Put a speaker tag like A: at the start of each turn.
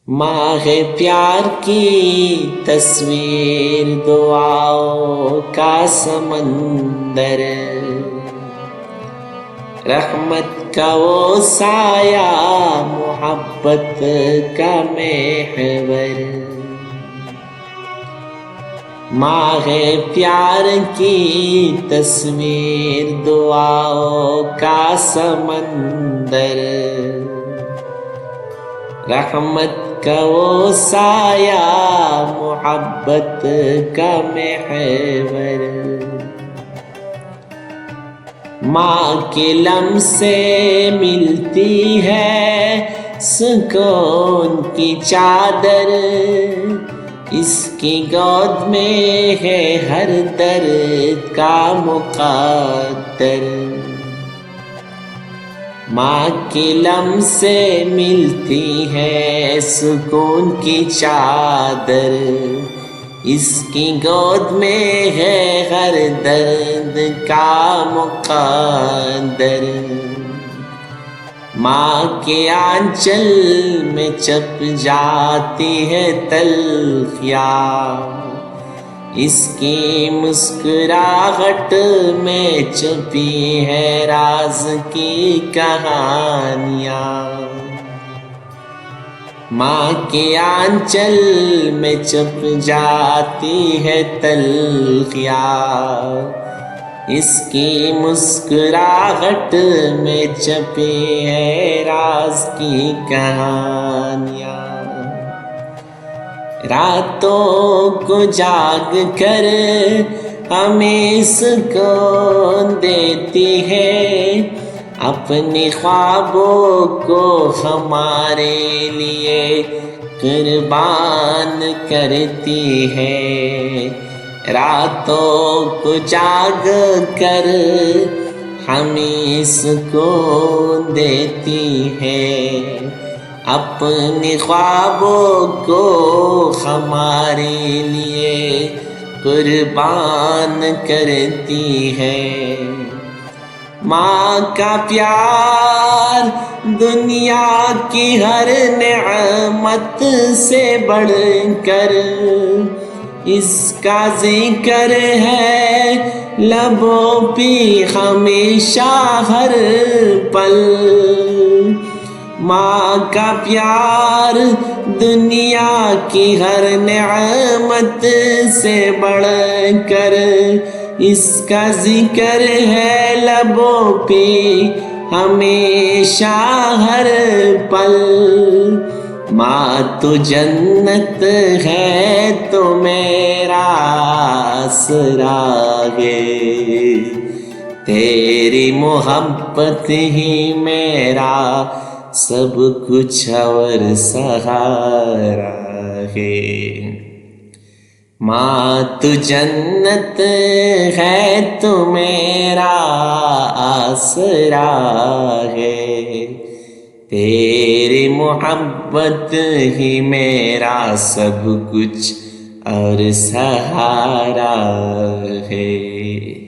A: ماہ پیار کی تصویر دعاؤں کا سمندر، رحمت کا وہ سایہ محبت کا محور۔ ماہ پیار کی تصویر دعاؤں کا سمندر، رحمت کا وہ سایہ محبت کا محور۔ ماں کے لمس سے ملتی ہے سکون کی چادر، اس کی گود میں ہے ہر درد کا مقدر۔ ماں کے لمس سے ملتی ہے سکون کی چادر، اس کی گود میں ہے ہر درد کا مقدر۔ ماں کے آنچل میں چپ جاتی ہے تلخیاں، اس کی مسکراہٹ میں چھپی ہے راز کی کہانیاں۔ ماں کے آنچل میں چھپ جاتی ہے تلخیاں، اس کی مسکراہٹ میں چھپی ہے راز کی کہانیاں۔ راتوں کو جاگ کر ہمیں سکون دیتی ہے، اپنے خوابوں کو ہمارے لیے قربان کرتی ہے۔ راتوں کو جاگ کر ہمیں سکون دیتی ہے، اپنے خوابوں کو ہمارے لیے قربان کرتی ہے۔ ماں کا پیار دنیا کی ہر نعمت سے بڑھ کر، اس کا ذکر ہے لبوں پہ ہمیشہ ہر پل۔ ماں کا پیار دنیا کی ہر نعمت سے بڑھ کر، اس کا ذکر ہے لبوں پہ ہمیشہ ہر پل۔ ماں تو جنت ہے تو میرا آسرا ہے، تیری محبت ہی میرا سب کچھ اور سہارا ہے۔ ماں تو جنت ہے تو میرا آسرا ہے، تیری محبت ہی میرا سب کچھ اور سہارا ہے۔